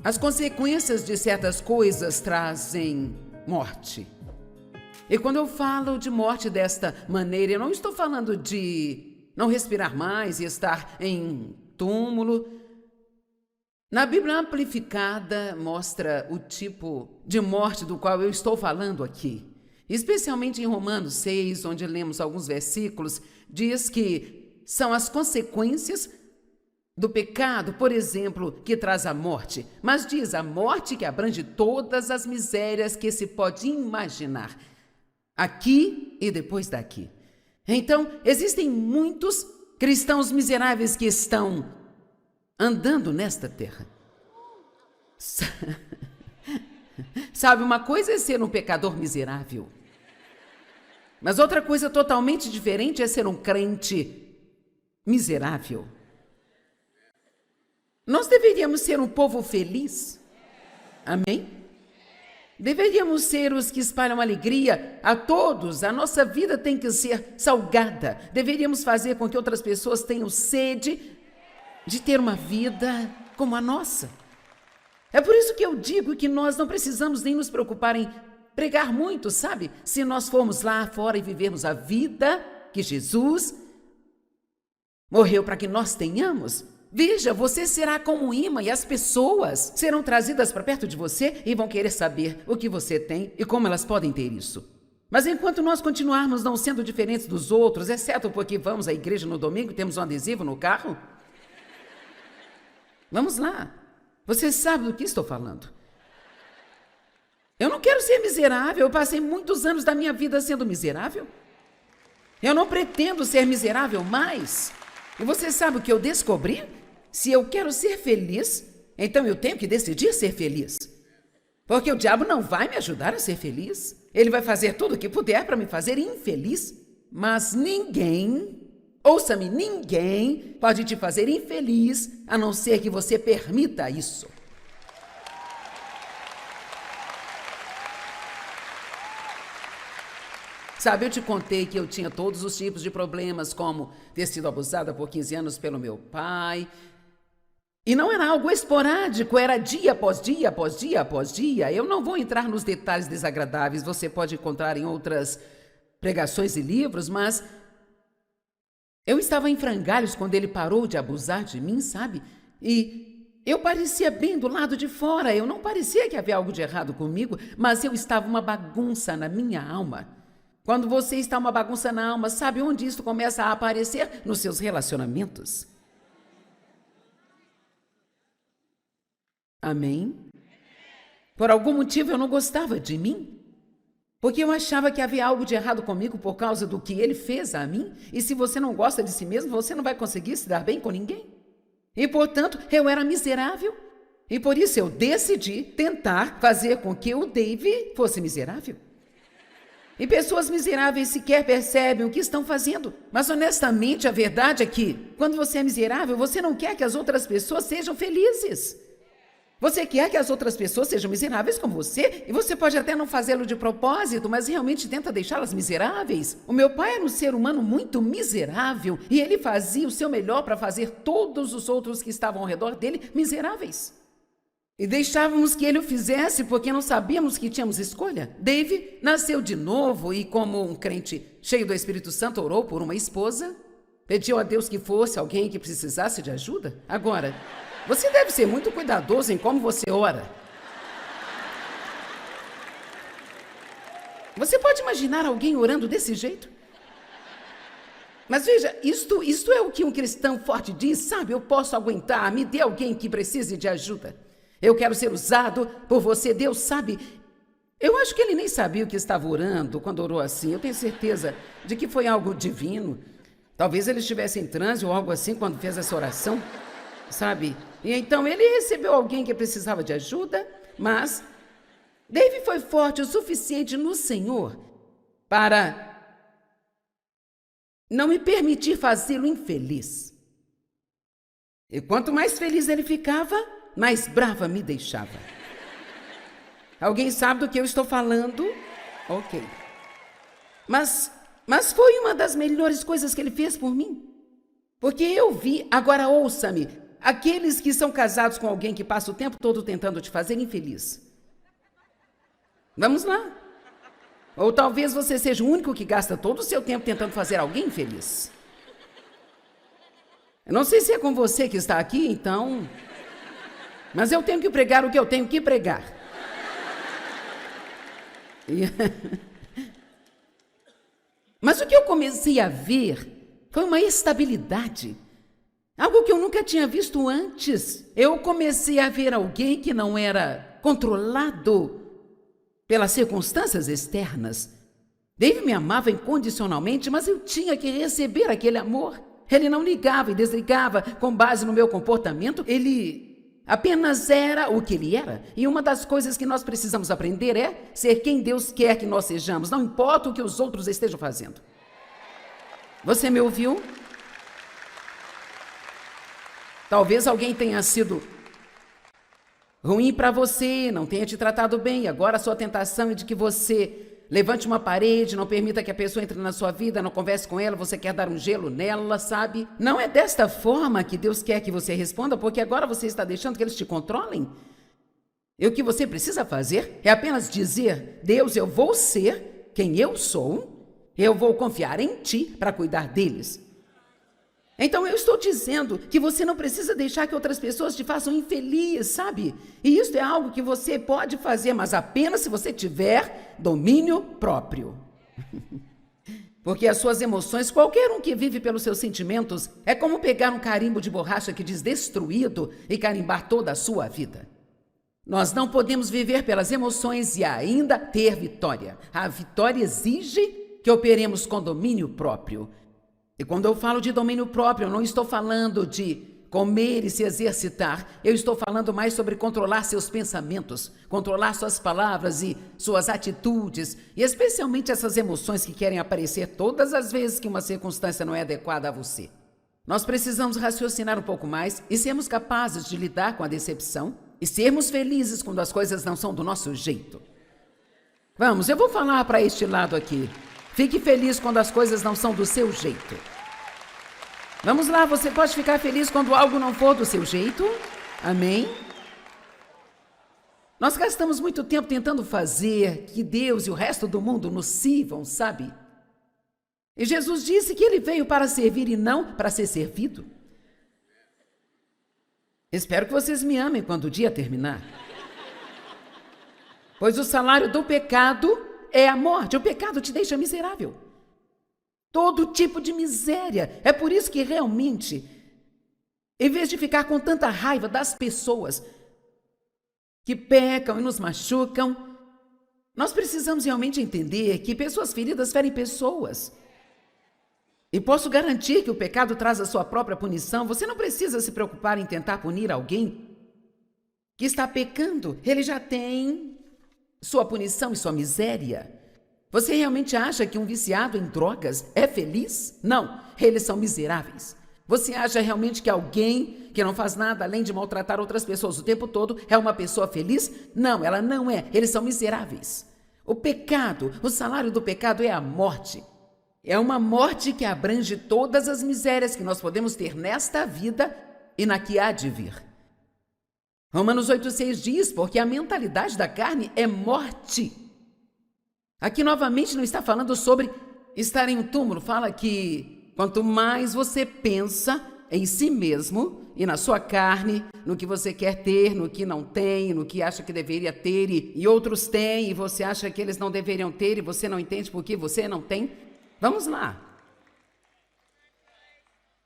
As consequências de certas coisas trazem morte. E quando eu falo de morte desta maneira, eu não estou falando de não respirar mais e estar em túmulo. Na Bíblia Amplificada mostra o tipo de morte do qual eu estou falando aqui. Especialmente em Romanos 6, onde lemos alguns versículos, diz que são as consequências do pecado, por exemplo, que traz a morte. Mas diz a morte que abrange todas as misérias que se pode imaginar, aqui e depois daqui. Então, existem muitos cristãos miseráveis que estão andando nesta terra. Sabe, uma coisa é ser um pecador miserável, mas outra coisa totalmente diferente é ser um crente miserável. Nós deveríamos ser um povo feliz, amém? Deveríamos ser os que espalham alegria a todos. A nossa vida tem que ser salgada. Deveríamos fazer com que outras pessoas tenham sede de ter uma vida como a nossa. É por isso que eu digo que nós não precisamos nem nos preocupar em pregar muito, sabe? Se nós formos lá fora e vivermos a vida que Jesus morreu para que nós tenhamos. Veja, você será como um imã e as pessoas serão trazidas para perto de você e vão querer saber o que você tem e como elas podem ter isso. Mas enquanto nós continuarmos não sendo diferentes dos outros, exceto porque vamos à igreja no domingo e temos um adesivo no carro, vamos lá. Você sabe do que estou falando. Eu não quero ser miserável. Eu passei muitos anos da minha vida sendo miserável. Eu não pretendo ser miserável mais. E você sabe o que eu descobri? Se eu quero ser feliz, então eu tenho que decidir ser feliz. Porque o diabo não vai me ajudar a ser feliz. Ele vai fazer tudo o que puder para me fazer infeliz. Mas ninguém, ouça-me, ninguém pode te fazer infeliz a não ser que você permita isso. Sabe, eu te contei que eu tinha todos os tipos de problemas, como ter sido abusada por 15 anos pelo meu pai. E não era algo esporádico, era dia após dia, após dia, após dia. Eu não vou entrar nos detalhes desagradáveis, você pode encontrar em outras pregações e livros, mas eu estava em frangalhos quando ele parou de abusar de mim, sabe? E eu parecia bem do lado de fora, eu não parecia que havia algo de errado comigo, mas eu estava uma bagunça na minha alma. Quando você está uma bagunça na alma, sabe onde isso começa a aparecer? Nos seus relacionamentos. Amém? Por algum motivo eu não gostava de mim, porque eu achava que havia algo de errado comigo por causa do que ele fez a mim, e se você não gosta de si mesmo, você não vai conseguir se dar bem com ninguém. E, portanto, eu era miserável, e por isso eu decidi tentar fazer com que o Dave fosse miserável. E pessoas miseráveis sequer percebem o que estão fazendo. Mas, honestamente, a verdade é que, quando você é miserável, você não quer que as outras pessoas sejam felizes. Você quer que as outras pessoas sejam miseráveis como você, e você pode até não fazê-lo de propósito, mas realmente tenta deixá-las miseráveis. O meu pai era um ser humano muito miserável, e ele fazia o seu melhor para fazer todos os outros que estavam ao redor dele miseráveis. E deixávamos que ele o fizesse porque não sabíamos que tínhamos escolha. Dave nasceu de novo e, como um crente cheio do Espírito Santo, orou por uma esposa, pediu a Deus que fosse alguém que precisasse de ajuda. Agora, você deve ser muito cuidadoso em como você ora. Você pode imaginar alguém orando desse jeito? Mas veja, isto é o que um cristão forte diz, sabe? Eu posso aguentar, me dê alguém que precise de ajuda. Eu quero ser usado por você, Deus sabe. Eu acho que ele nem sabia o que estava orando quando orou assim. Eu tenho certeza de que foi algo divino. Talvez ele estivesse em transe ou algo assim quando fez essa oração, sabe? E então ele recebeu alguém que precisava de ajuda, mas Dave foi forte o suficiente no Senhor para não me permitir fazê-lo infeliz. E quanto mais feliz ele ficava, mais brava me deixava. Alguém sabe do que eu estou falando? Ok. Mas foi uma das melhores coisas que ele fez por mim. Porque eu vi, agora ouça-me, aqueles que são casados com alguém que passa o tempo todo tentando te fazer infeliz. Vamos lá. Ou talvez você seja o único que gasta todo o seu tempo tentando fazer alguém feliz. Eu não sei se é com você que está aqui, então... Mas eu tenho que pregar o que eu tenho que pregar. Mas o que eu comecei a ver foi uma estabilidade. Algo que eu nunca tinha visto antes. Eu comecei a ver alguém que não era controlado pelas circunstâncias externas. Dave me amava incondicionalmente, mas eu tinha que receber aquele amor. Ele não ligava e desligava com base no meu comportamento. Ele apenas era o que ele era. E uma das coisas que nós precisamos aprender é ser quem Deus quer que nós sejamos, não importa o que os outros estejam fazendo. Você me ouviu? Talvez alguém tenha sido ruim para você, não tenha te tratado bem. Agora a sua tentação é de que você levante uma parede, não permita que a pessoa entre na sua vida, não converse com ela, você quer dar um gelo nela, sabe? Não é desta forma que Deus quer que você responda, porque agora você está deixando que eles te controlem. E o que você precisa fazer é apenas dizer: Deus, eu vou ser quem eu sou, eu vou confiar em Ti para cuidar deles. Então eu estou dizendo que você não precisa deixar que outras pessoas te façam infeliz, sabe? E isso é algo que você pode fazer, mas apenas se você tiver domínio próprio. Porque as suas emoções, qualquer um que vive pelos seus sentimentos, é como pegar um carimbo de borracha que diz destruído e carimbar toda a sua vida. Nós não podemos viver pelas emoções e ainda ter vitória. A vitória exige que operemos com domínio próprio. E quando eu falo de domínio próprio, eu não estou falando de comer e se exercitar. Eu estou falando mais sobre controlar seus pensamentos, controlar suas palavras e suas atitudes, e especialmente essas emoções que querem aparecer todas as vezes que uma circunstância não é adequada a você. Nós precisamos raciocinar um pouco mais e sermos capazes de lidar com a decepção e sermos felizes quando as coisas não são do nosso jeito. Vamos, eu vou falar para este lado aqui. Fique feliz quando as coisas não são do seu jeito. Vamos lá, você pode ficar feliz quando algo não for do seu jeito? Amém? Nós gastamos muito tempo tentando fazer que Deus e o resto do mundo nos sirvam, sabe? E Jesus disse que Ele veio para servir e não para ser servido. Espero que vocês me amem quando o dia terminar. Pois o salário do pecado é a morte. O pecado te deixa miserável. Todo tipo de miséria. É por isso que realmente, em vez de ficar com tanta raiva das pessoas que pecam e nos machucam, nós precisamos realmente entender que pessoas feridas ferem pessoas. E posso garantir que o pecado traz a sua própria punição. Você não precisa se preocupar em tentar punir alguém que está pecando. Ele já tem sua punição e sua miséria. Você realmente acha que um viciado em drogas é feliz? Não, eles são miseráveis. Você acha realmente que alguém que não faz nada além de maltratar outras pessoas o tempo todo é uma pessoa feliz? Não, ela não é. Eles são miseráveis. O pecado, o salário do pecado é a morte. É uma morte que abrange todas as misérias que nós podemos ter nesta vida e na que há de vir. Romanos 8,6 diz, porque a mentalidade da carne é morte. Aqui novamente não está falando sobre estar em um túmulo, fala que quanto mais você pensa em si mesmo e na sua carne, no que você quer ter, no que não tem, no que acha que deveria ter e outros têm e você acha que eles não deveriam ter e você não entende por que você não tem. Vamos lá.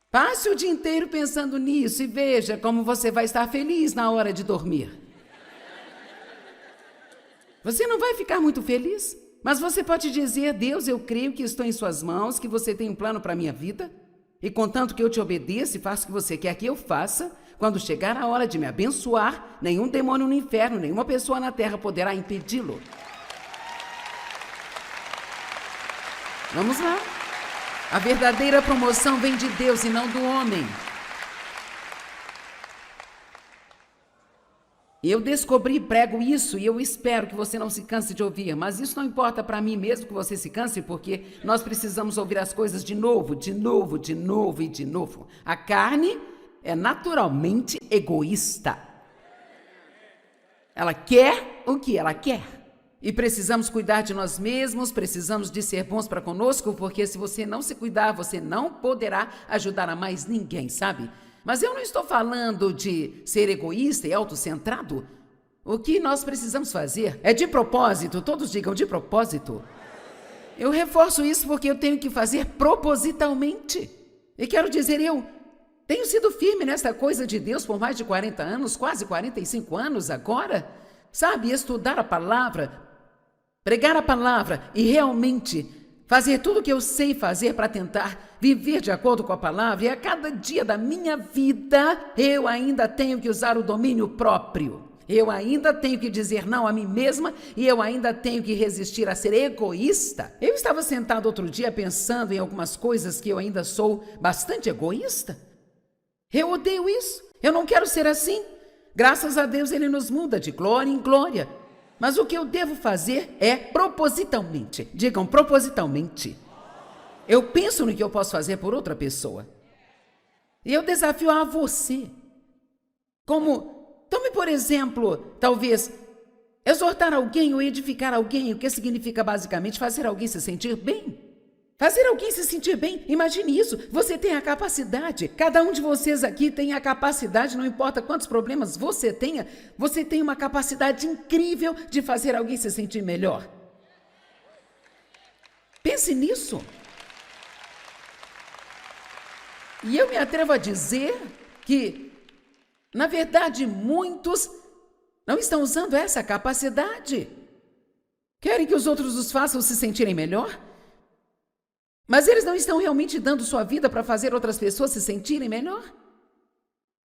Passe o dia inteiro pensando nisso e veja como você vai estar feliz na hora de dormir. Você não vai ficar muito feliz? Mas você pode dizer: Deus, eu creio que estou em suas mãos, que você tem um plano para a minha vida, e contanto que eu te obedeça e faça o que você quer que eu faça, quando chegar a hora de me abençoar, nenhum demônio no inferno, nenhuma pessoa na terra poderá impedi-lo. Vamos lá. A verdadeira promoção vem de Deus e não do homem. Eu descobri e prego isso e eu espero que você não se canse de ouvir, mas isso não importa para mim mesmo que você se canse, porque nós precisamos ouvir as coisas de novo, de novo, de novo e de novo. A carne é naturalmente egoísta. Ela quer o que ela quer. E precisamos cuidar de nós mesmos, precisamos de ser bons para conosco, porque se você não se cuidar, você não poderá ajudar a mais ninguém, sabe? Mas eu não estou falando de ser egoísta e autocentrado. O que nós precisamos fazer é de propósito, todos digam de propósito. Eu reforço isso porque eu tenho que fazer propositalmente. E quero dizer, eu tenho sido firme nesta coisa de Deus por mais de 40 anos, quase 45 anos agora. Sabe, estudar a palavra, pregar a palavra e realmente fazer tudo o que eu sei fazer para tentar viver de acordo com a palavra. E a cada dia da minha vida, eu ainda tenho que usar o domínio próprio. Eu ainda tenho que dizer não a mim mesma e eu ainda tenho que resistir a ser egoísta. Eu estava sentado outro dia pensando em algumas coisas que eu ainda sou bastante egoísta. Eu odeio isso. Eu não quero ser assim. Graças a Deus ele nos muda de glória em glória. Mas o que eu devo fazer é propositalmente. Digam propositalmente. Eu penso no que eu posso fazer por outra pessoa. E eu desafio a você. Tome, por exemplo, talvez, exortar alguém ou edificar alguém, o que significa basicamente fazer alguém se sentir bem. Fazer alguém se sentir bem, imagine isso, você tem a capacidade, cada um de vocês aqui tem a capacidade, não importa quantos problemas você tem uma capacidade incrível de fazer alguém se sentir melhor. Pense nisso. E eu me atrevo a dizer que, na verdade, muitos não estão usando essa capacidade. Querem que os outros os façam se sentirem melhor? Mas eles não estão realmente dando sua vida para fazer outras pessoas se sentirem melhor?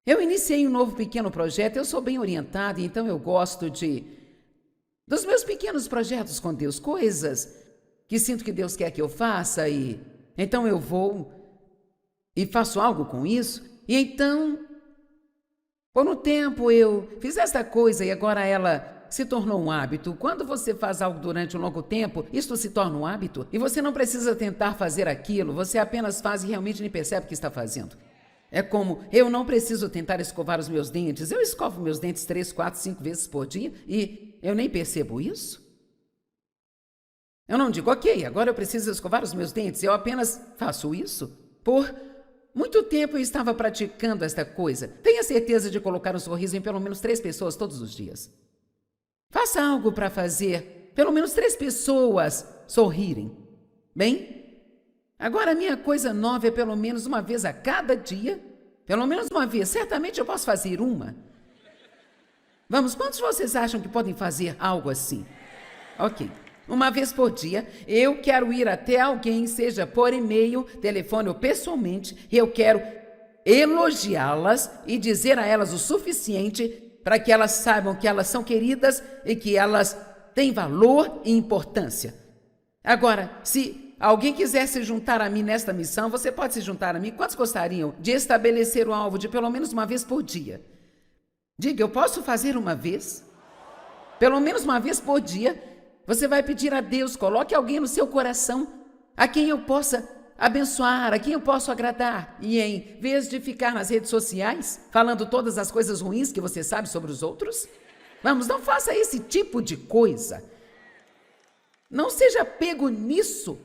Eu iniciei um novo pequeno projeto, eu sou bem orientada, então eu gosto dos meus pequenos projetos com Deus, coisas que sinto que Deus quer que eu faça, e então eu vou e faço algo com isso, e então, por um tempo eu fiz essa coisa e agora ela se tornou um hábito. Quando você faz algo durante um longo tempo, isso se torna um hábito e você não precisa tentar fazer aquilo, você apenas faz e realmente nem percebe o que está fazendo. É como, eu não preciso tentar escovar os meus dentes, eu escovo meus dentes 3, 4, 5 vezes por dia e eu nem percebo isso. Eu não digo, ok, agora eu preciso escovar os meus dentes, eu apenas faço isso. Por muito tempo eu estava praticando esta coisa. Tenha certeza de colocar um sorriso em pelo menos 3 pessoas todos os dias. Faça algo para fazer pelo menos 3 pessoas sorrirem. Bem, agora a minha coisa nova é pelo menos uma vez a cada dia. Pelo menos uma vez. Certamente eu posso fazer uma. Vamos, quantos de vocês acham que podem fazer algo assim? Ok. Uma vez por dia, eu quero ir até alguém, seja por e-mail, telefone ou pessoalmente, e eu quero elogiá-las e dizer a elas o suficiente para que elas saibam que elas são queridas e que elas têm valor e importância. Agora, se alguém quiser se juntar a mim nesta missão, você pode se juntar a mim. Quantos gostariam de estabelecer o alvo de pelo menos uma vez por dia? Diga, eu posso fazer uma vez? Pelo menos uma vez por dia, você vai pedir a Deus, coloque alguém no seu coração, a quem eu possa abençoar, a quem eu posso agradar. E em vez de ficar nas redes sociais, falando todas as coisas ruins que você sabe sobre os outros, vamos, não faça esse tipo de coisa. Não seja pego nisso.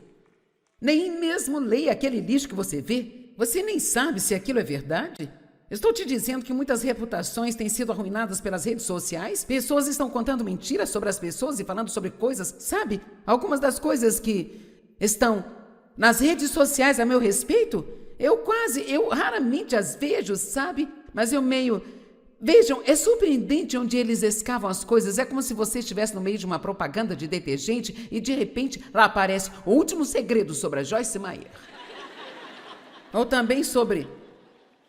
Nem mesmo leia aquele lixo que você vê. Você nem sabe se aquilo é verdade. Estou te dizendo que muitas reputações têm sido arruinadas pelas redes sociais. Pessoas estão contando mentiras sobre as pessoas e falando sobre coisas, sabe? Algumas das coisas que estão nas redes sociais a meu respeito, eu raramente as vejo, sabe? Mas vejam, é surpreendente onde eles escavam as coisas. É como se você estivesse no meio de uma propaganda de detergente e de repente lá aparece o último segredo sobre a Joyce Meyer. Ou também sobre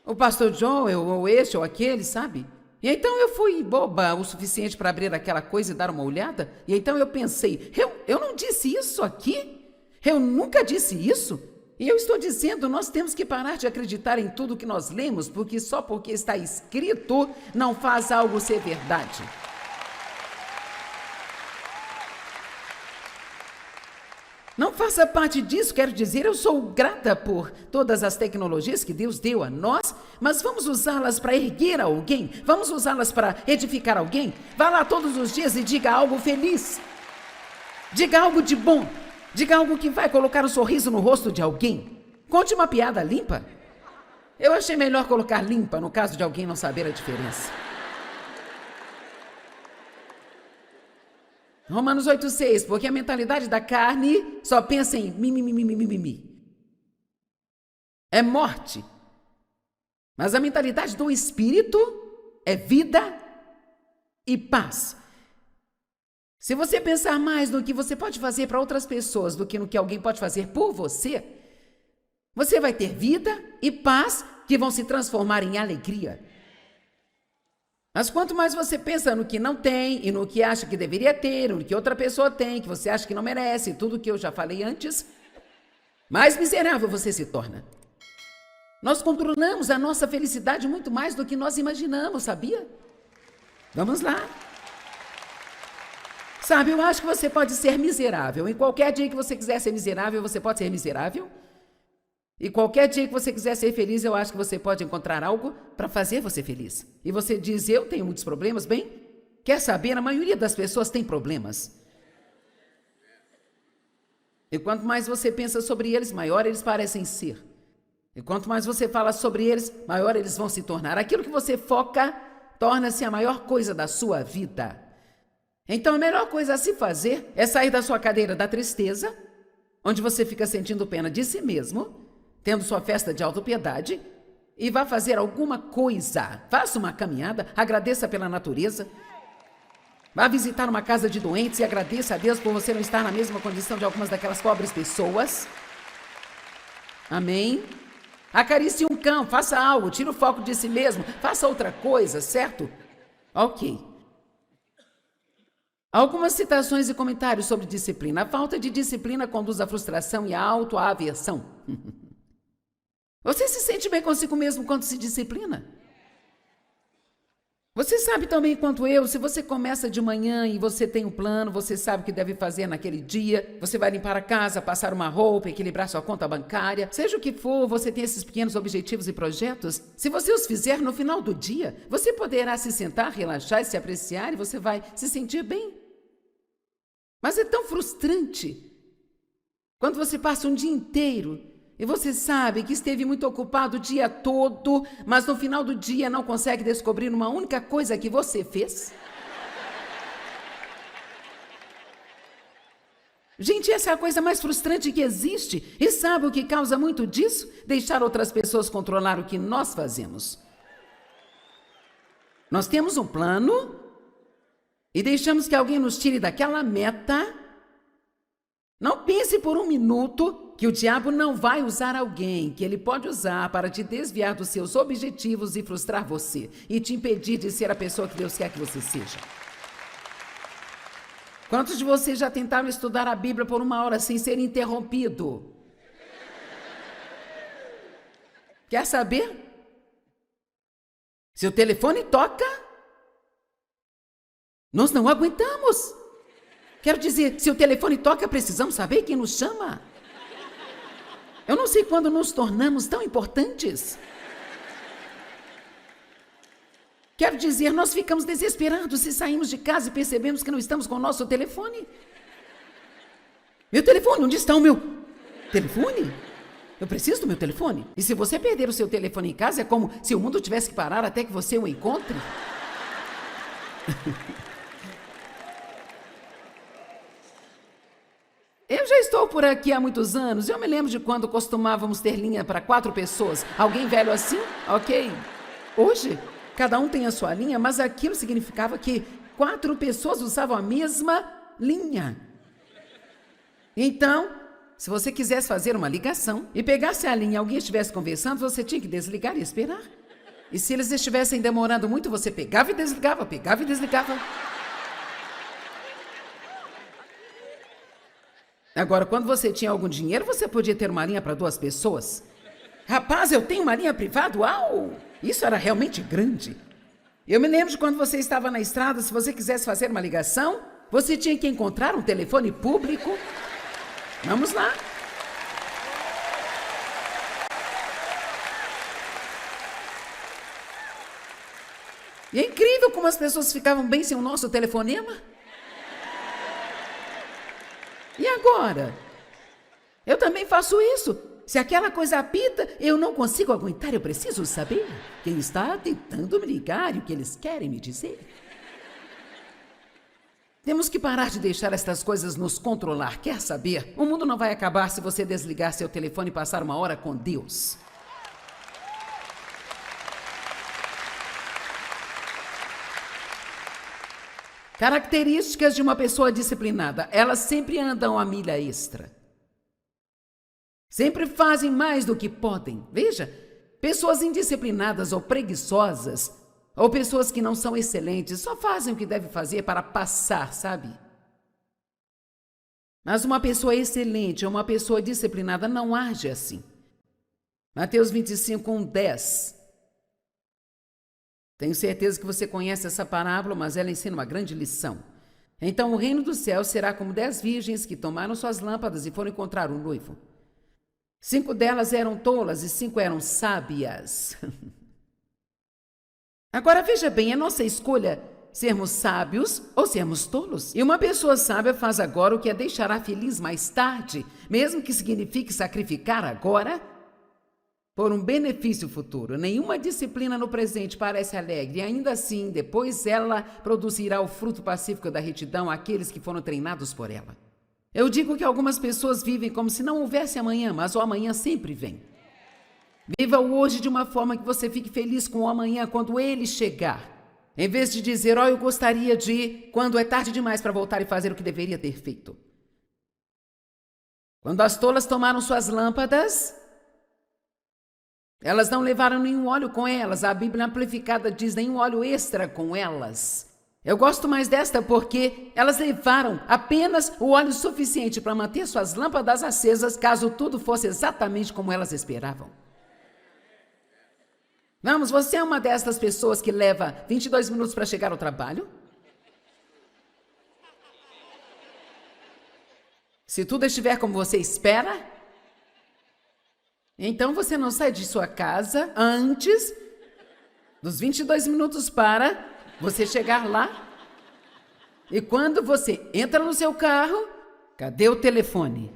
o pastor Joel, ou este ou aquele, sabe? E então eu fui boba o suficiente para abrir aquela coisa e dar uma olhada. E então eu pensei, eu não disse isso aqui? Eu nunca disse isso. E eu estou dizendo, nós temos que parar de acreditar em tudo que nós lemos, porque só porque está escrito não faz algo ser verdade. Não faça parte disso, quero dizer, eu sou grata por todas as tecnologias que Deus deu a nós, mas vamos usá-las para erguer alguém, vamos usá-las para edificar alguém. Vá lá todos os dias e diga algo feliz, diga algo de bom, diga algo que vai colocar um sorriso no rosto de alguém. Conte uma piada limpa. Eu achei melhor colocar limpa no caso de alguém não saber a diferença. Romanos 8,6, porque a mentalidade da carne só pensa em mimimi. É morte. Mas a mentalidade do espírito é vida e paz. Se você pensar mais no que você pode fazer para outras pessoas do que no que alguém pode fazer por você, você vai ter vida e paz que vão se transformar em alegria. Mas quanto mais você pensa no que não tem e no que acha que deveria ter, no que outra pessoa tem, que você acha que não merece, tudo que eu já falei antes, mais miserável você se torna. Nós controlamos a nossa felicidade muito mais do que nós imaginamos, sabia? Vamos lá. Sabe, eu acho que você pode ser miserável. Em qualquer dia que você quiser ser miserável, você pode ser miserável. E qualquer dia que você quiser ser feliz, eu acho que você pode encontrar algo para fazer você feliz. E você diz, eu tenho muitos problemas. Bem, quer saber, a maioria das pessoas tem problemas. E quanto mais você pensa sobre eles, maior eles parecem ser. E quanto mais você fala sobre eles, maior eles vão se tornar. Aquilo que você foca torna-se a maior coisa da sua vida. Então a melhor coisa a se fazer é sair da sua cadeira da tristeza, onde você fica sentindo pena de si mesmo, tendo sua festa de autopiedade, e vá fazer alguma coisa. Faça uma caminhada, agradeça pela natureza. Vá visitar uma casa de doentes e agradeça a Deus por você não estar na mesma condição de algumas daquelas pobres pessoas. Amém? Acaricie um cão, faça algo, tire o foco de si mesmo, faça outra coisa, certo? Ok. Algumas citações e comentários sobre disciplina. A falta de disciplina conduz à frustração e à autoaversão. Você se sente bem consigo mesmo quando se disciplina? Você sabe também quanto eu, se você começa de manhã e você tem um plano, você sabe o que deve fazer naquele dia, você vai limpar a casa, passar uma roupa, equilibrar sua conta bancária, seja o que for, você tem esses pequenos objetivos e projetos. Se você os fizer no final do dia, você poderá se sentar, relaxar e se apreciar e você vai se sentir bem. Mas é tão frustrante quando você passa um dia inteiro e você sabe que esteve muito ocupado o dia todo, mas no final do dia não consegue descobrir uma única coisa que você fez. Gente, essa é a coisa mais frustrante que existe. E sabe o que causa muito disso? Deixar outras pessoas controlar o que nós fazemos. Nós temos um plano e deixamos que alguém nos tire daquela meta. Não pense por um minuto que o diabo não vai usar alguém que ele pode usar para te desviar dos seus objetivos e frustrar você e te impedir de ser a pessoa que Deus quer que você seja. Quantos de vocês já tentaram estudar a Bíblia por 1 hora sem ser interrompido? Quer saber? Se o telefone toca, nós não aguentamos. Quero dizer, se o telefone toca, precisamos saber quem nos chama. Eu não sei quando nos tornamos tão importantes. Quero dizer, nós ficamos desesperados se saímos de casa e percebemos que não estamos com o nosso telefone. Meu telefone, onde está o meu telefone? Eu preciso do meu telefone. E se você perder o seu telefone em casa, é como se o mundo tivesse que parar até que você o encontre. Eu já estou por aqui há muitos anos. Eu me lembro de quando costumávamos ter linha para 4 pessoas. Alguém velho assim? Ok. Hoje, cada um tem a sua linha, mas aquilo significava que 4 pessoas usavam a mesma linha. Então, se você quisesse fazer uma ligação e pegasse a linha e alguém estivesse conversando, você tinha que desligar e esperar. E se eles estivessem demorando muito, você pegava e desligava, pegava e desligava. Agora, quando você tinha algum dinheiro, você podia ter uma linha para 2 pessoas. Rapaz, eu tenho uma linha privada? Uau! Isso era realmente grande. Eu me lembro de quando você estava na estrada, se você quisesse fazer uma ligação, você tinha que encontrar um telefone público. Vamos lá. E é incrível como as pessoas ficavam bem sem o nosso telefonema. E agora? Eu também faço isso. Se aquela coisa apita, eu não consigo aguentar, eu preciso saber quem está tentando me ligar e o que eles querem me dizer. Temos que parar de deixar estas coisas nos controlar. Quer saber? O mundo não vai acabar se você desligar seu telefone e passar uma hora com Deus. Características de uma pessoa disciplinada. Elas sempre andam a milha extra. Sempre fazem mais do que podem. Veja, pessoas indisciplinadas ou preguiçosas, ou pessoas que não são excelentes, só fazem o que devem fazer para passar, sabe? Mas uma pessoa excelente ou uma pessoa disciplinada não age assim. Mateus 25, 10. Tenho certeza que você conhece essa parábola, mas ela ensina uma grande lição. Então o reino dos céus será como 10 virgens que tomaram suas lâmpadas e foram encontrar um noivo. 5 delas eram tolas e 5 eram sábias. Agora veja bem, é nossa escolha sermos sábios ou sermos tolos. E uma pessoa sábia faz agora o que a deixará feliz mais tarde, mesmo que signifique sacrificar agora por um benefício futuro. Nenhuma disciplina no presente parece alegre, e ainda assim, depois ela produzirá o fruto pacífico da retidão àqueles que foram treinados por ela. Eu digo que algumas pessoas vivem como se não houvesse amanhã, mas o amanhã sempre vem. Viva o hoje de uma forma que você fique feliz com o amanhã quando ele chegar. Em vez de dizer, eu gostaria de, quando é tarde demais para voltar e fazer o que deveria ter feito. Quando as tolas tomaram suas lâmpadas, elas não levaram nenhum óleo com elas. A Bíblia amplificada diz nenhum óleo extra com elas. Eu gosto mais desta porque elas levaram apenas o óleo suficiente para manter suas lâmpadas acesas, caso tudo fosse exatamente como elas esperavam. Vamos, você é uma destas pessoas que leva 22 minutos para chegar ao trabalho? Se tudo estiver como você espera, então você não sai de sua casa antes dos 22 minutos para você chegar lá. E quando você entra no seu carro, cadê o telefone?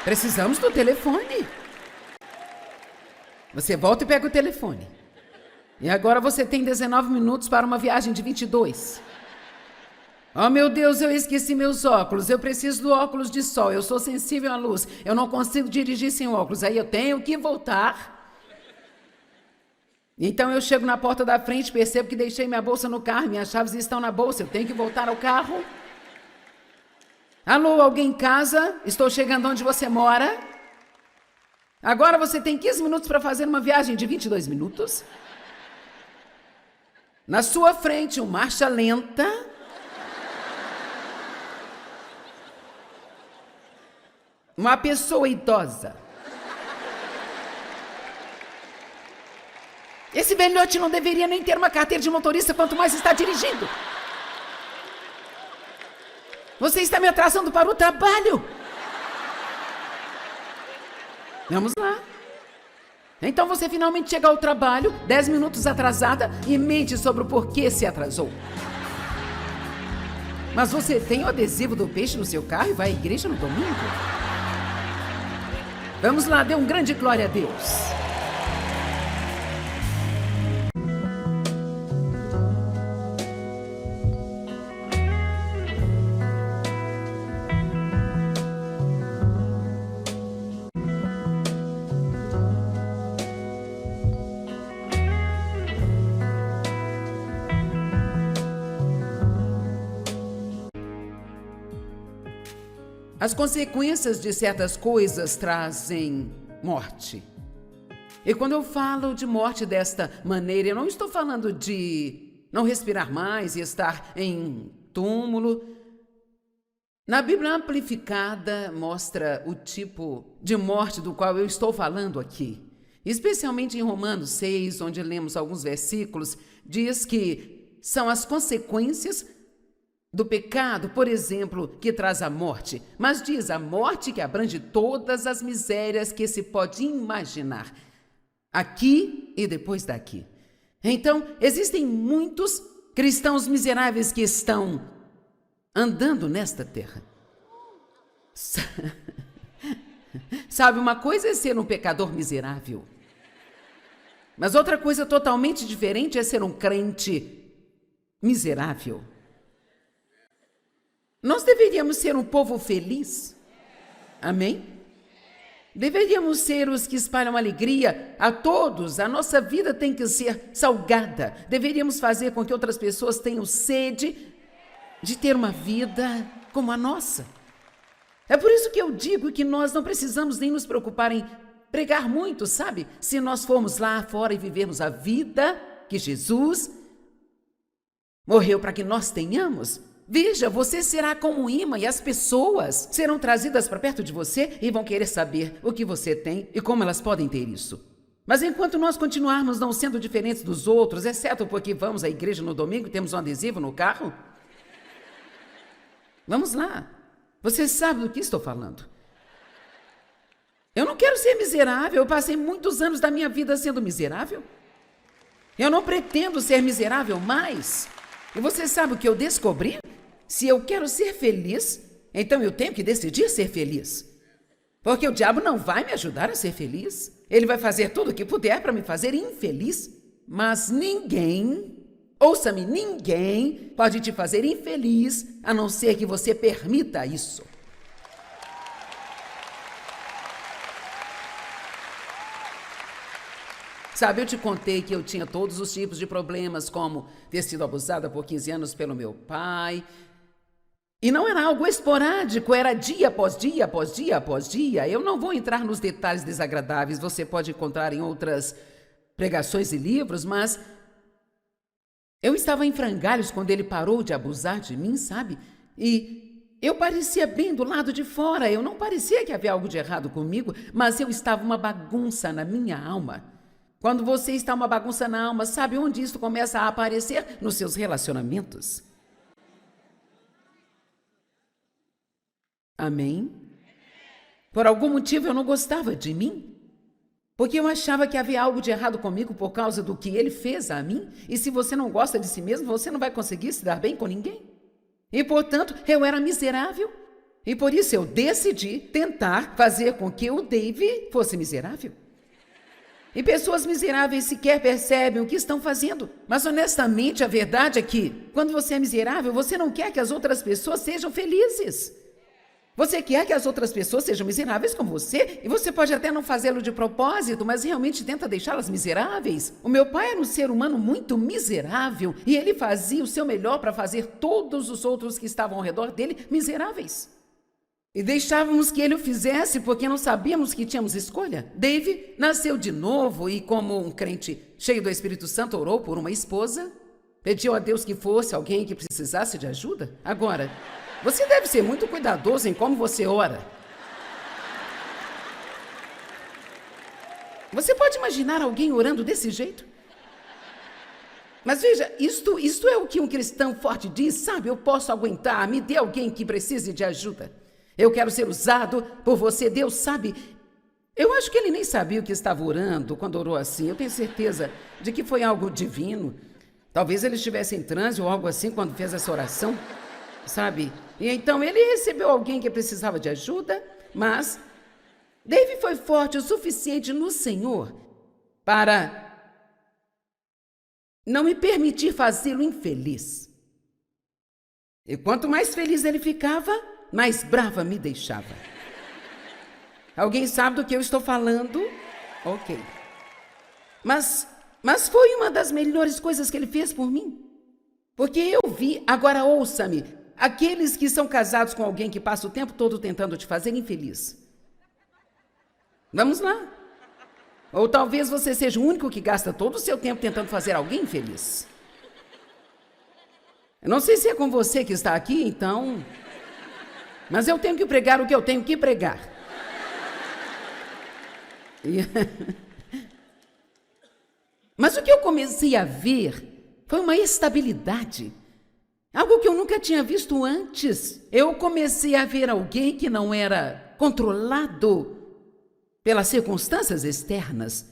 Precisamos do telefone. Você volta e pega o telefone. E agora você tem 19 minutos para uma viagem de 22. Oh, meu Deus, eu esqueci meus óculos. Eu preciso do óculos de sol. Eu sou sensível à luz. Eu não consigo dirigir sem óculos. Aí eu tenho que voltar. Então eu chego na porta da frente, percebo que deixei minha bolsa no carro. Minhas chaves estão na bolsa. Eu tenho que voltar ao carro. Alô, alguém em casa? Estou chegando onde você mora. Agora você tem 15 minutos para fazer uma viagem de 22 minutos. Na sua frente, uma marcha lenta. Uma pessoa idosa. Esse velhote não deveria nem ter uma carteira de motorista, quanto mais está dirigindo. Você está me atrasando para o trabalho. Vamos lá. Então você finalmente chega ao trabalho, 10 minutos atrasada, e mente sobre o porquê se atrasou. Mas você tem o adesivo do peixe no seu carro e vai à igreja no domingo? Vamos lá, dê um grande glória a Deus. As consequências de certas coisas trazem morte. E quando eu falo de morte desta maneira, eu não estou falando de não respirar mais e estar em túmulo. Na Bíblia Amplificada mostra o tipo de morte do qual eu estou falando aqui. Especialmente em Romanos 6, onde lemos alguns versículos, diz que são as consequências do pecado, por exemplo, que traz a morte, mas diz a morte que abrange todas as misérias que se pode imaginar, aqui e depois daqui. Então, existem muitos cristãos miseráveis que estão andando nesta terra. Sabe, uma coisa é ser um pecador miserável, mas outra coisa totalmente diferente é ser um crente miserável. Nós deveríamos ser um povo feliz. Amém? Deveríamos ser os que espalham alegria a todos. A nossa vida tem que ser salgada. Deveríamos fazer com que outras pessoas tenham sede de ter uma vida como a nossa. É por isso que eu digo que nós não precisamos nem nos preocupar em pregar muito, sabe? Se nós formos lá fora e vivermos a vida que Jesus morreu para que nós tenhamos. Veja, você será como um imã e as pessoas serão trazidas para perto de você e vão querer saber o que você tem e como elas podem ter isso. Mas enquanto nós continuarmos não sendo diferentes dos outros, exceto porque vamos à igreja no domingo e temos um adesivo no carro, vamos lá. Você sabe do que estou falando. Eu não quero ser miserável, eu passei muitos anos da minha vida sendo miserável. Eu não pretendo ser miserável mais. E você sabe o que eu descobri? Se eu quero ser feliz, então eu tenho que decidir ser feliz. Porque o diabo não vai me ajudar a ser feliz. Ele vai fazer tudo o que puder para me fazer infeliz. Mas ninguém, ouça-me, ninguém pode te fazer infeliz a não ser que você permita isso. Sabe, eu te contei que eu tinha todos os tipos de problemas, como ter sido abusada por 15 anos pelo meu pai. E não era algo esporádico, era dia após dia, após dia, após dia. Eu não vou entrar nos detalhes desagradáveis, você pode encontrar em outras pregações e livros, mas eu estava em frangalhos quando ele parou de abusar de mim, sabe? E eu parecia bem do lado de fora, eu não parecia que havia algo de errado comigo, mas eu estava uma bagunça na minha alma. Quando você está uma bagunça na alma, sabe onde isso começa a aparecer? Nos seus relacionamentos. Amém? Por algum motivo eu não gostava de mim, porque eu achava que havia algo de errado comigo por causa do que ele fez a mim, e se você não gosta de si mesmo, você não vai conseguir se dar bem com ninguém. E, portanto, eu era miserável, e por isso eu decidi tentar fazer com que o Dave fosse miserável. E pessoas miseráveis sequer percebem o que estão fazendo. Mas, honestamente, a verdade é que, quando você é miserável, você não quer que as outras pessoas sejam felizes. Você quer que as outras pessoas sejam miseráveis como você, e você pode até não fazê-lo de propósito, mas realmente tenta deixá-las miseráveis. O meu pai era um ser humano muito miserável, e ele fazia o seu melhor para fazer todos os outros que estavam ao redor dele miseráveis. E deixávamos que ele o fizesse porque não sabíamos que tínhamos escolha. Dave nasceu de novo e, como um crente cheio do Espírito Santo, orou por uma esposa, pediu a Deus que fosse alguém que precisasse de ajuda. Agora, você deve ser muito cuidadoso em como você ora. Você pode imaginar alguém orando desse jeito? Mas veja, isto é o que um cristão forte diz, sabe? Eu posso aguentar, me dê alguém que precise de ajuda. Eu quero ser usado por você, Deus sabe. Eu acho que ele nem sabia o que estava orando quando orou assim. Eu tenho certeza de que foi algo divino. Talvez ele estivesse em transe ou algo assim quando fez essa oração, sabe? E então ele recebeu alguém que precisava de ajuda, mas Dave foi forte o suficiente no Senhor para não me permitir fazê-lo infeliz. E quanto mais feliz ele ficava, mais brava me deixava. Alguém sabe do que eu estou falando? Ok. Mas foi uma das melhores coisas que ele fez por mim. Porque eu vi, agora ouça-me, aqueles que são casados com alguém que passa o tempo todo tentando te fazer infeliz. Vamos lá. Ou talvez você seja o único que gasta todo o seu tempo tentando fazer alguém feliz. Eu não sei se é com você que está aqui, então... Mas eu tenho que pregar o que eu tenho que pregar. Mas o que eu comecei a ver foi uma estabilidade. Algo que eu nunca tinha visto antes. Eu comecei a ver alguém que não era controlado pelas circunstâncias externas,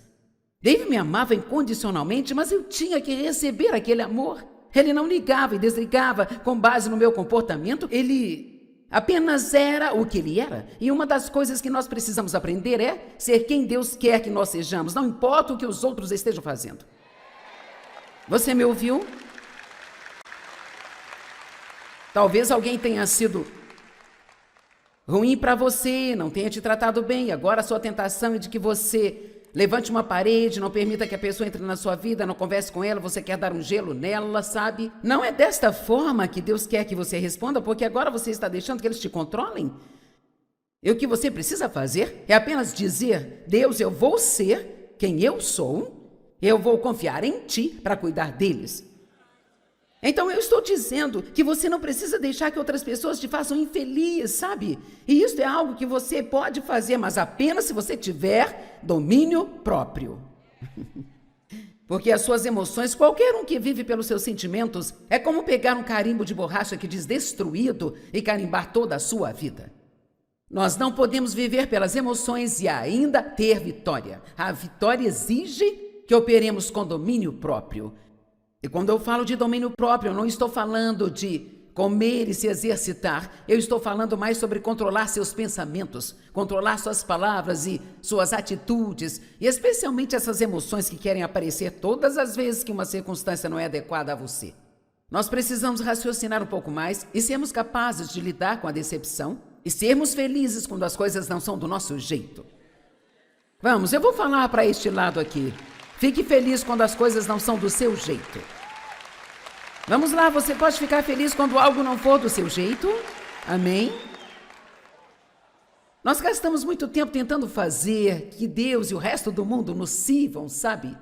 Dave me amava incondicionalmente, mas eu tinha que receber aquele amor. Ele não ligava e desligava com base no meu comportamento, ele apenas era o que ele era. E uma das coisas que nós precisamos aprender é ser quem Deus quer que nós sejamos, não importa o que os outros estejam fazendo. Você me ouviu? Talvez alguém tenha sido ruim para você, não tenha te tratado bem. Agora a sua tentação é de que você levante uma parede, não permita que a pessoa entre na sua vida, não converse com ela, você quer dar um gelo nela, sabe? Não é desta forma que Deus quer que você responda, porque agora você está deixando que eles te controlem. E o que você precisa fazer é apenas dizer: Deus, eu vou ser quem eu sou, eu vou confiar em Ti para cuidar deles. Então eu estou dizendo que você não precisa deixar que outras pessoas te façam infeliz, sabe? E isso é algo que você pode fazer, mas apenas se você tiver domínio próprio. Porque as suas emoções, qualquer um que vive pelos seus sentimentos, é como pegar um carimbo de borracha que diz destruído e carimbar toda a sua vida. Nós não podemos viver pelas emoções e ainda ter vitória. A vitória exige que operemos com domínio próprio. E quando eu falo de domínio próprio, eu não estou falando de comer e se exercitar. Eu estou falando mais sobre controlar seus pensamentos, controlar suas palavras e suas atitudes, e especialmente essas emoções que querem aparecer todas as vezes que uma circunstância não é adequada a você. Nós precisamos raciocinar um pouco mais e sermos capazes de lidar com a decepção e sermos felizes quando as coisas não são do nosso jeito. Vamos, eu vou falar para este lado aqui. Fique feliz quando as coisas não são do seu jeito. Vamos lá, você pode ficar feliz quando algo não for do seu jeito? Amém? Nós gastamos muito tempo tentando fazer que Deus e o resto do mundo nos sirvam, sabe?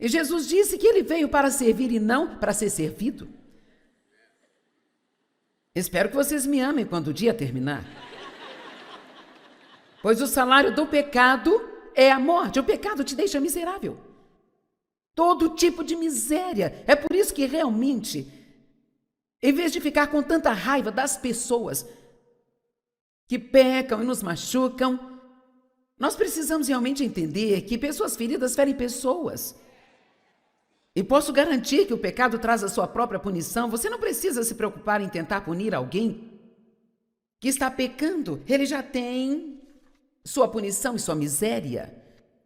E Jesus disse que Ele veio para servir e não para ser servido. Espero que vocês me amem quando o dia terminar. Pois o salário do pecado é a morte. O pecado te deixa miserável. Todo tipo de miséria. É por isso que realmente, em vez de ficar com tanta raiva das pessoas que pecam e nos machucam, nós precisamos realmente entender que pessoas feridas ferem pessoas. E posso garantir que o pecado traz a sua própria punição. Você não precisa se preocupar em tentar punir alguém que está pecando. Ele já tem sua punição e sua miséria.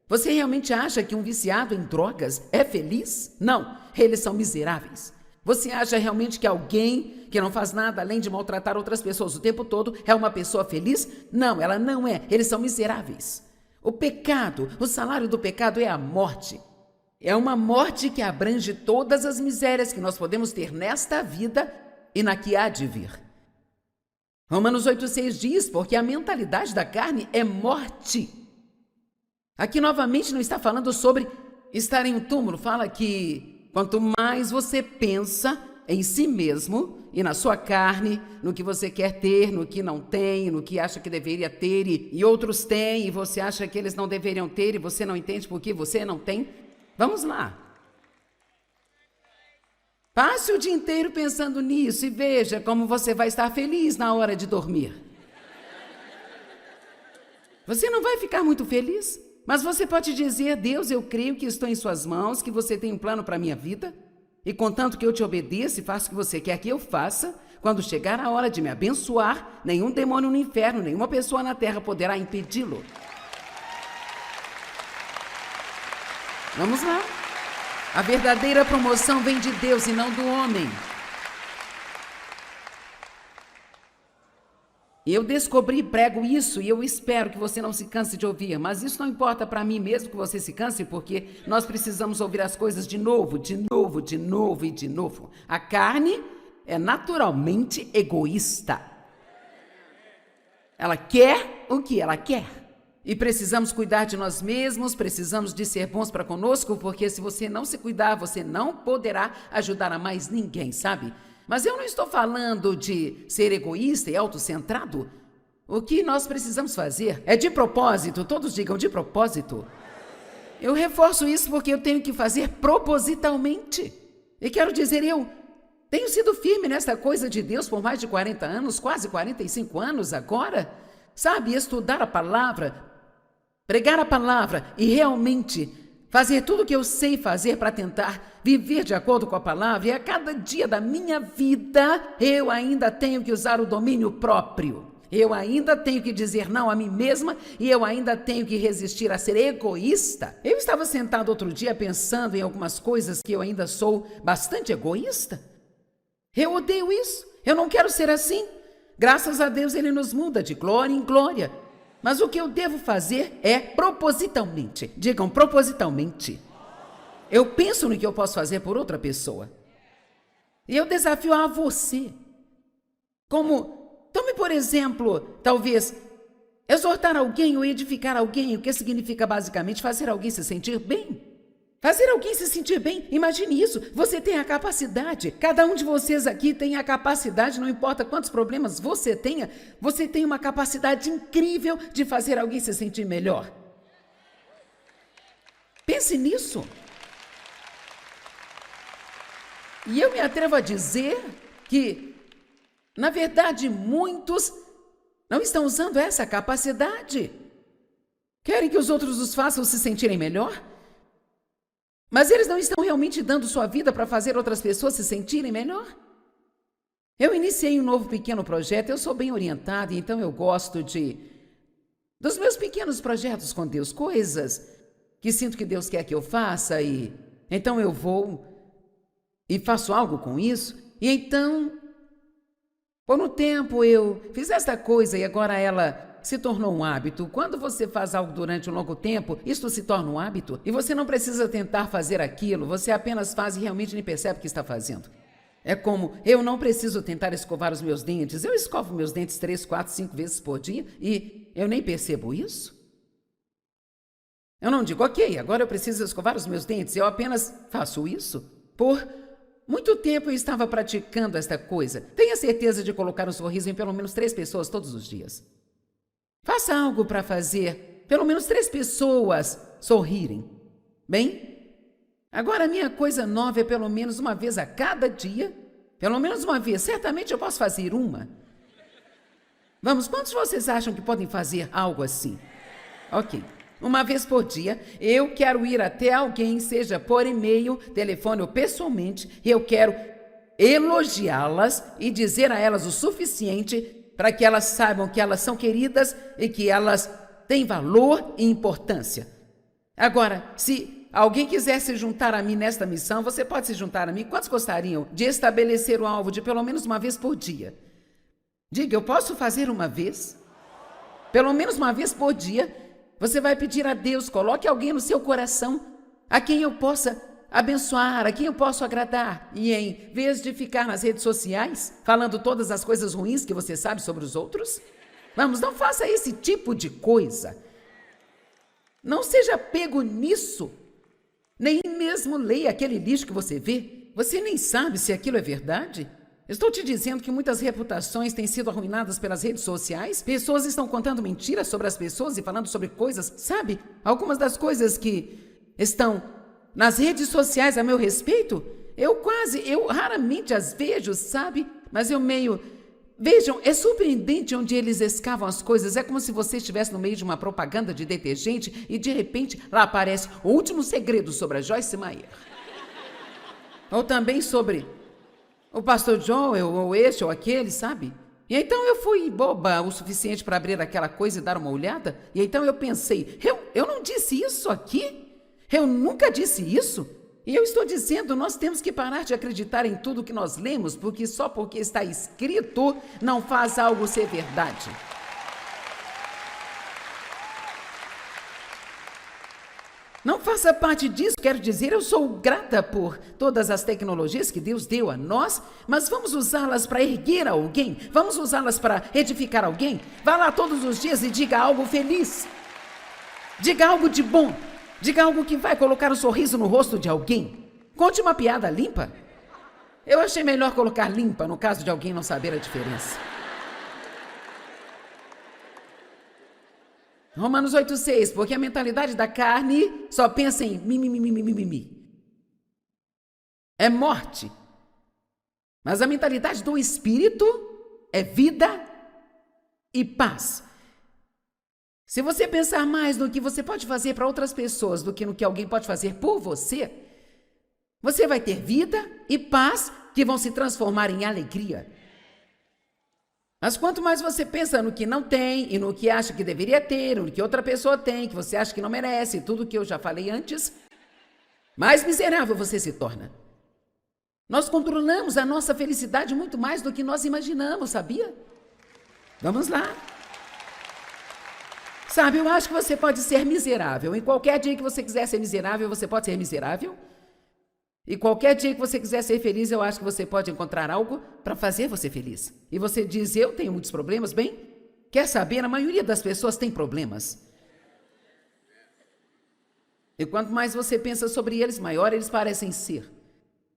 Você realmente acha que um viciado em drogas é feliz? Não, eles são miseráveis. Você acha realmente que alguém que não faz nada além de maltratar outras pessoas o tempo todo é uma pessoa feliz? Não, ela não é. Eles são miseráveis. O pecado, o salário do pecado é a morte. É uma morte que abrange todas as misérias que nós podemos ter nesta vida e na que há de vir. Romanos 8,6 diz, porque a mentalidade da carne é morte. Aqui novamente não está falando sobre estar em um túmulo, fala que quanto mais você pensa em si mesmo e na sua carne, no que você quer ter, no que não tem, no que acha que deveria ter e outros têm e você acha que eles não deveriam ter e você não entende por que você não tem. Vamos lá. Passe o dia inteiro pensando nisso e veja como você vai estar feliz na hora de dormir. Você não vai ficar muito feliz, mas você pode dizer: Deus, eu creio que estou em suas mãos, que você tem um plano para a minha vida, e contanto que eu te obedeça e faça o que você quer que eu faça, quando chegar a hora de me abençoar, nenhum demônio no inferno, nenhuma pessoa na terra poderá impedi-lo. Vamos lá. A verdadeira promoção vem de Deus e não do homem. Eu descobri e prego isso e eu espero que você não se canse de ouvir, mas isso não importa para mim mesmo que você se canse, porque nós precisamos ouvir as coisas de novo, de novo, de novo e de novo. A carne é naturalmente egoísta. Ela quer o que ela quer. E precisamos cuidar de nós mesmos, precisamos de ser bons para conosco, porque se você não se cuidar, você não poderá ajudar a mais ninguém, sabe? Mas eu não estou falando de ser egoísta e autocentrado. O que nós precisamos fazer é de propósito, todos digam de propósito. Eu reforço isso porque eu tenho que fazer propositalmente. E quero dizer, eu tenho sido firme nessa coisa de Deus por mais de 40 anos, quase 45 anos agora. Sabe, estudar a palavra, pregar a palavra e realmente fazer tudo o que eu sei fazer para tentar viver de acordo com a palavra, e a cada dia da minha vida eu ainda tenho que usar o domínio próprio. Eu ainda tenho que dizer não a mim mesma e eu ainda tenho que resistir a ser egoísta. Eu estava sentado outro dia pensando em algumas coisas que eu ainda sou bastante egoísta. Eu odeio isso. Eu não quero ser assim. Graças a Deus ele nos muda de glória em glória. Mas o que eu devo fazer é propositalmente. Digam propositalmente. Eu penso no que eu posso fazer por outra pessoa. E eu desafio a você. Tome por exemplo, talvez, exortar alguém ou edificar alguém, o que significa basicamente fazer alguém se sentir bem. Fazer alguém se sentir bem, imagine isso, você tem a capacidade, cada um de vocês aqui tem a capacidade, não importa quantos problemas você tem uma capacidade incrível de fazer alguém se sentir melhor. Pense nisso. E eu me atrevo a dizer que, na verdade, muitos não estão usando essa capacidade. Querem que os outros os façam se sentirem melhor? Mas eles não estão realmente dando sua vida para fazer outras pessoas se sentirem melhor? Eu iniciei um novo pequeno projeto, eu sou bem orientada, então eu gosto dos meus pequenos projetos com Deus, coisas que sinto que Deus quer que eu faça, e então eu vou e faço algo com isso, e então, por um tempo eu fiz esta coisa e agora ela se tornou um hábito. Quando você faz algo durante um longo tempo, isso se torna um hábito e você não precisa tentar fazer aquilo, você apenas faz e realmente nem percebe o que está fazendo. É como, eu não preciso tentar escovar os meus dentes, eu escovo meus dentes 3, 4, 5 vezes por dia e eu nem percebo isso. Eu não digo, ok, agora eu preciso escovar os meus dentes, eu apenas faço isso. Por muito tempo eu estava praticando esta coisa. Tenha certeza de colocar um sorriso em pelo menos 3 pessoas todos os dias. Faça algo para fazer pelo menos 3 pessoas sorrirem. Bem, agora a minha coisa nova é pelo menos uma vez a cada dia. Pelo menos uma vez. Certamente eu posso fazer uma. Vamos, quantos de vocês acham que podem fazer algo assim? Ok. Uma vez por dia, eu quero ir até alguém, seja por e-mail, telefone ou pessoalmente, e eu quero elogiá-las e dizer a elas o suficiente para que elas saibam que elas são queridas e que elas têm valor e importância. Agora, se alguém quiser se juntar a mim nesta missão, você pode se juntar a mim. Quantos gostariam de estabelecer o alvo de pelo menos uma vez por dia? Diga, eu posso fazer uma vez? Pelo menos uma vez por dia, você vai pedir a Deus, coloque alguém no seu coração, a quem eu possa abençoar, a quem eu posso agradar. E em vez de ficar nas redes sociais, falando todas as coisas ruins que você sabe sobre os outros, vamos, não faça esse tipo de coisa. Não seja pego nisso. Nem mesmo leia aquele lixo que você vê. Você nem sabe se aquilo é verdade. Estou te dizendo que muitas reputações têm sido arruinadas pelas redes sociais. Pessoas estão contando mentiras sobre as pessoas e falando sobre coisas, sabe? Algumas das coisas que estão nas redes sociais a meu respeito, eu raramente as vejo, sabe? Mas vejam, é surpreendente onde eles escavam as coisas. É como se você estivesse no meio de uma propaganda de detergente e de repente lá aparece o último segredo sobre a Joyce Meyer. Ou também sobre o pastor Joel, ou este ou aquele, sabe? E então eu fui boba o suficiente para abrir aquela coisa e dar uma olhada. E então eu pensei, eu não disse isso aqui? Eu nunca disse isso. E eu estou dizendo, nós temos que parar de acreditar em tudo que nós lemos, porque só porque está escrito não faz algo ser verdade. Não faça parte disso, quero dizer, eu sou grata por todas as tecnologias que Deus deu a nós, mas vamos usá-las para erguer alguém, vamos usá-las para edificar alguém. Vá lá todos os dias e diga algo feliz, diga algo de bom, diga algo que vai colocar um sorriso no rosto de alguém. Conte uma piada limpa. Eu achei melhor colocar limpa no caso de alguém não saber a diferença. Romanos 8,6, porque a mentalidade da carne só pensa em mimimi. É morte. Mas a mentalidade do espírito é vida e paz. Se você pensar mais no que você pode fazer para outras pessoas do que no que alguém pode fazer por você, você vai ter vida e paz que vão se transformar em alegria. Mas quanto mais você pensa no que não tem e no que acha que deveria ter, no que outra pessoa tem, que você acha que não merece, tudo que eu já falei antes, mais miserável você se torna. Nós controlamos a nossa felicidade muito mais do que nós imaginamos, sabia? Vamos lá. Sabe, eu acho que você pode ser miserável. Em qualquer dia que você quiser ser miserável, você pode ser miserável. E qualquer dia que você quiser ser feliz, eu acho que você pode encontrar algo para fazer você feliz. E você diz, eu tenho muitos problemas. Bem, quer saber? A maioria das pessoas tem problemas. E quanto mais você pensa sobre eles, maior eles parecem ser.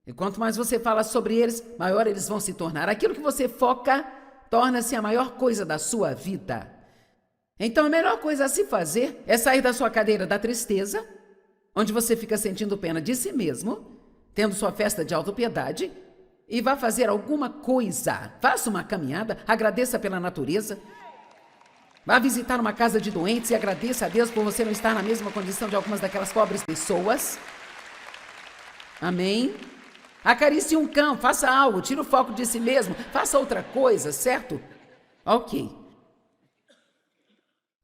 E quanto mais você fala sobre eles, maior eles vão se tornar. Aquilo que você foca torna-se a maior coisa da sua vida. Então, a melhor coisa a se fazer é sair da sua cadeira da tristeza, onde você fica sentindo pena de si mesmo, tendo sua festa de autopiedade, e vá fazer alguma coisa. Faça uma caminhada, agradeça pela natureza. Vá visitar uma casa de doentes e agradeça a Deus por você não estar na mesma condição de algumas daquelas pobres pessoas. Amém? Acaricie um cão, faça algo, tire o foco de si mesmo, faça outra coisa, certo? Ok.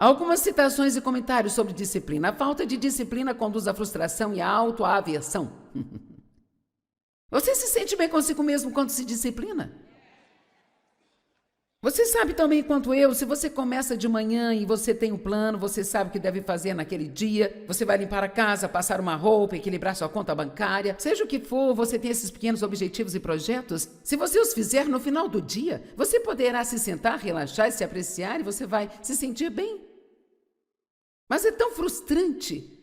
Algumas citações e comentários sobre disciplina. A falta de disciplina conduz à frustração e à autoaversão. Você se sente bem consigo mesmo quando se disciplina? Você sabe também quanto eu, se você começa de manhã e você tem um plano, você sabe o que deve fazer naquele dia, você vai limpar a casa, passar uma roupa, equilibrar sua conta bancária, seja o que for, você tem esses pequenos objetivos e projetos. Se você os fizer no final do dia, você poderá se sentar, relaxar e se apreciar e você vai se sentir bem. Mas é tão frustrante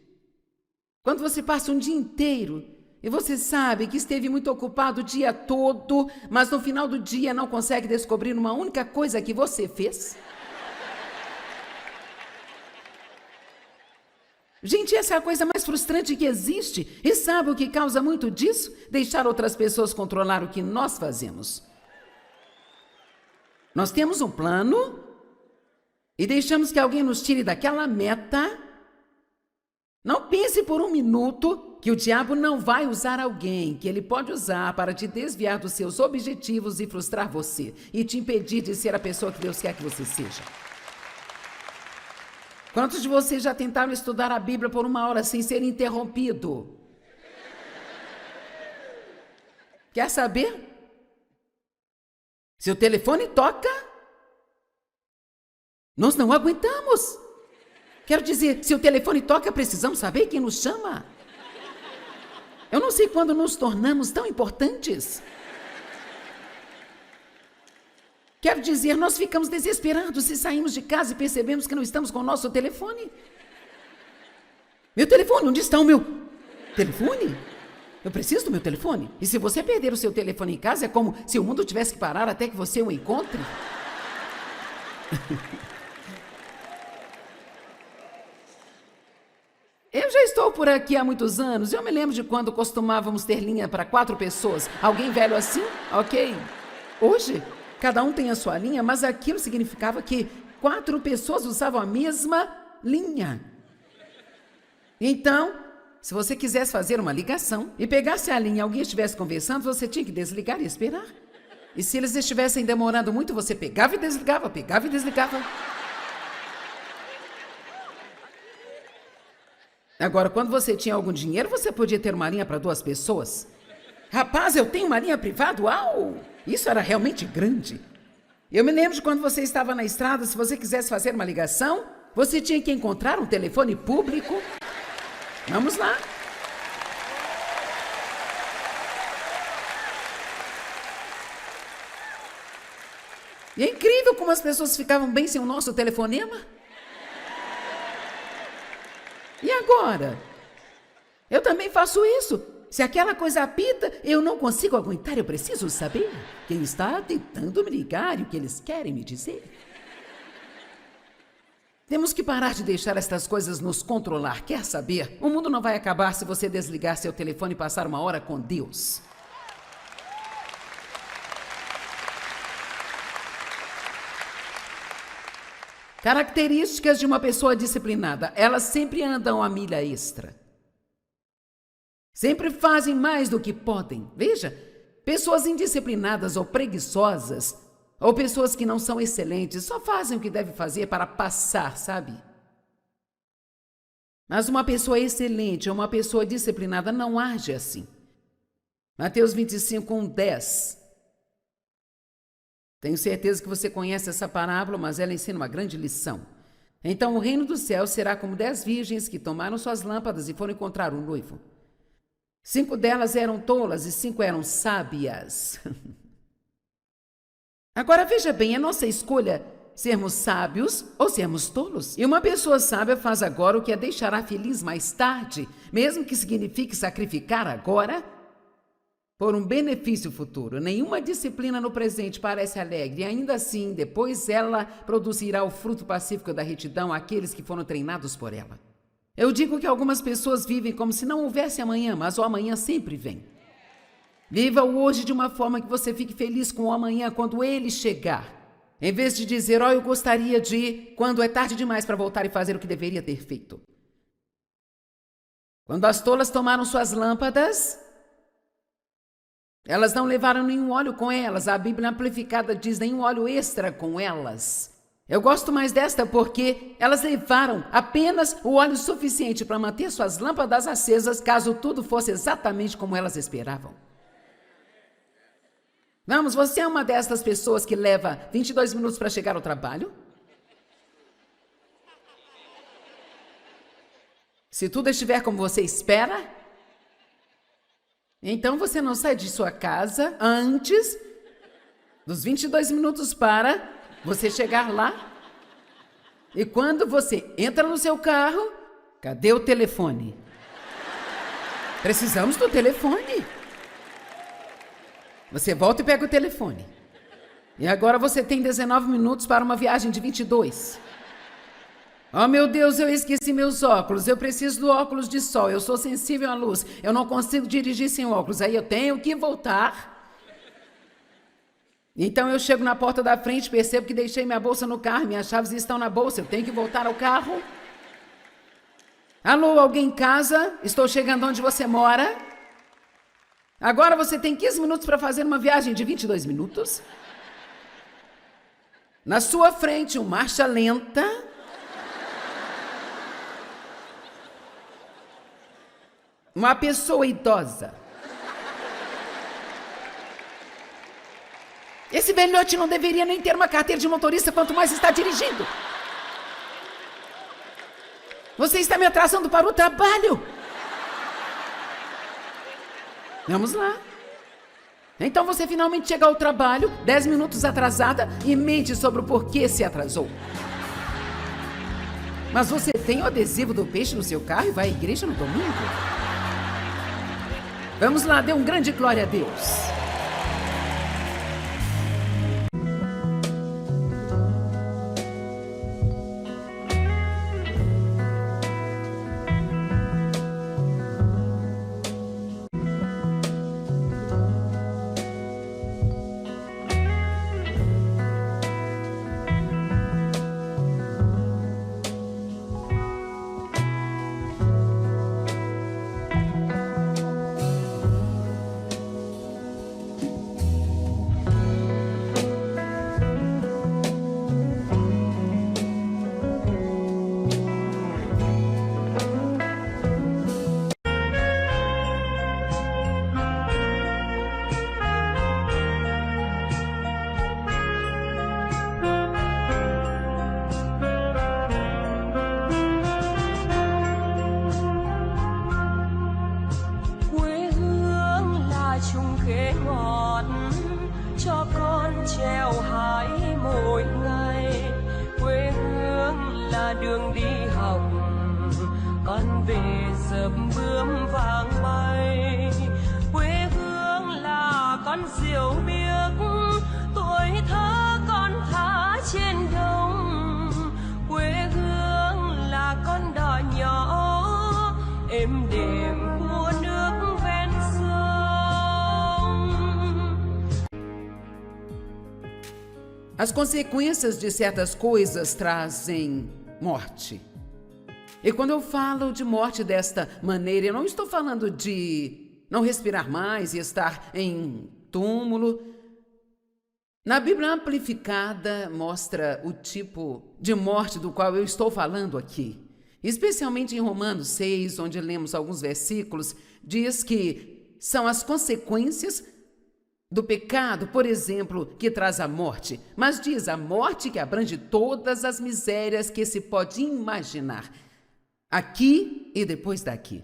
quando você passa um dia inteiro e você sabe que esteve muito ocupado o dia todo, mas no final do dia não consegue descobrir uma única coisa que você fez. Gente, essa é a coisa mais frustrante que existe. E sabe o que causa muito disso? Deixar outras pessoas controlar o que nós fazemos. Nós temos um plano e deixamos que alguém nos tire daquela meta. Não pense por um minuto que o diabo não vai usar alguém que ele pode usar para te desviar dos seus objetivos e frustrar você e te impedir de ser a pessoa que Deus quer que você seja. Quantos de vocês já tentaram estudar a Bíblia por 1 hora sem ser interrompido? Quer saber? Se o telefone toca, nós não aguentamos. Quero dizer, se o telefone toca, precisamos saber quem nos chama. Eu não sei quando nos tornamos tão importantes. Quero dizer, nós ficamos desesperados se saímos de casa e percebemos que não estamos com o nosso telefone. Meu telefone, onde está o meu telefone? Eu preciso do meu telefone. E se você perder o seu telefone em casa, é como se o mundo tivesse que parar até que você o encontre. Eu já estou por aqui há muitos anos. Eu me lembro de quando costumávamos ter linha para 4 pessoas. Alguém velho assim? Ok. Hoje, cada um tem a sua linha, mas aquilo significava que 4 pessoas usavam a mesma linha. Então, se você quisesse fazer uma ligação e pegasse a linha e alguém estivesse conversando, você tinha que desligar e esperar. E se eles estivessem demorando muito, você pegava e desligava, pegava e desligava. Agora, quando você tinha algum dinheiro, você podia ter uma linha para 2 pessoas. Rapaz, eu tenho uma linha privada? Uau! Isso era realmente grande. Eu me lembro de quando você estava na estrada, se você quisesse fazer uma ligação, você tinha que encontrar um telefone público. Vamos lá. E é incrível como as pessoas ficavam bem sem o nosso telefonema. E agora? Eu também faço isso. Se aquela coisa apita, eu não consigo aguentar, eu preciso saber quem está tentando me ligar e o que eles querem me dizer. Temos que parar de deixar estas coisas nos controlar. Quer saber? O mundo não vai acabar se você desligar seu telefone e passar 1 hora com Deus. Características de uma pessoa disciplinada. Elas sempre andam a milha extra. Sempre fazem mais do que podem. Veja, pessoas indisciplinadas ou preguiçosas, ou pessoas que não são excelentes, só fazem o que devem fazer para passar, sabe? Mas uma pessoa excelente ou uma pessoa disciplinada não age assim. Mateus 25, 10. Tenho certeza que você conhece essa parábola, mas ela ensina uma grande lição. Então o reino dos céus será como 10 virgens que tomaram suas lâmpadas e foram encontrar um noivo. 5 delas eram tolas e 5 eram sábias. Agora veja bem, é nossa escolha sermos sábios ou sermos tolos. E uma pessoa sábia faz agora o que a deixará feliz mais tarde, mesmo que signifique sacrificar agora por um benefício futuro. Nenhuma disciplina no presente parece alegre, e ainda assim, depois ela produzirá o fruto pacífico da retidão àqueles que foram treinados por ela. Eu digo que algumas pessoas vivem como se não houvesse amanhã, mas o amanhã sempre vem. Viva o hoje de uma forma que você fique feliz com o amanhã quando ele chegar. Em vez de dizer, eu gostaria de, quando é tarde demais para voltar e fazer o que deveria ter feito. Quando as tolas tomaram suas lâmpadas, elas não levaram nenhum óleo com elas. A Bíblia amplificada diz nenhum óleo extra com elas. Eu gosto mais desta porque elas levaram apenas o óleo suficiente para manter suas lâmpadas acesas, caso tudo fosse exatamente como elas esperavam. Vamos, você é uma destas pessoas que leva 22 minutos para chegar ao trabalho? Se tudo estiver como você espera, então você não sai de sua casa antes dos 22 minutos para você chegar lá. E quando você entra no seu carro, cadê o telefone? Precisamos do telefone. Você volta e pega o telefone. E agora você tem 19 minutos para uma viagem de 22. Oh, meu Deus, eu esqueci meus óculos. Eu preciso do óculos de sol. Eu sou sensível à luz. Eu não consigo dirigir sem óculos. Aí eu tenho que voltar. Então eu chego na porta da frente, percebo que deixei minha bolsa no carro. Minhas chaves estão na bolsa. Eu tenho que voltar ao carro. Alô, alguém em casa? Estou chegando onde você mora. Agora você tem 15 minutos para fazer uma viagem de 22 minutos. Na sua frente, uma marcha lenta. Uma pessoa idosa. Esse velhote não deveria nem ter uma carteira de motorista, quanto mais está dirigindo. Você está me atrasando para o trabalho. Vamos lá. Então você finalmente chega ao trabalho, 10 minutos atrasada, e mente sobre o porquê se atrasou. Mas você tem o adesivo do peixe no seu carro e vai à igreja no domingo? Vamos lá, dê um grande glória a Deus. Đường đi học con về sớm bướm vàng bay, quê hương là con diều biếc, tuổi thơ con thả trên đồng, quê hương là con đò nhỏ êm đềm của nước ven sông. As consequências de certas coisas trazem morte. E quando eu falo de morte desta maneira, eu não estou falando de não respirar mais e estar em túmulo. Na Bíblia Amplificada mostra o tipo de morte do qual eu estou falando aqui. Especialmente em Romanos 6, onde lemos alguns versículos, diz que são as consequências do pecado, por exemplo, que traz a morte. Mas diz a morte que abrange todas as misérias que se pode imaginar, aqui e depois daqui.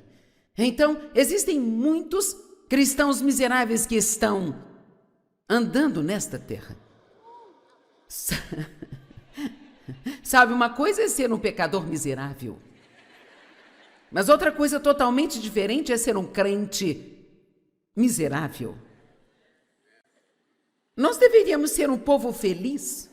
Então, existem muitos cristãos miseráveis que estão andando nesta terra. Sabe, uma coisa é ser um pecador miserável, mas outra coisa totalmente diferente é ser um crente miserável. Nós deveríamos ser um povo feliz,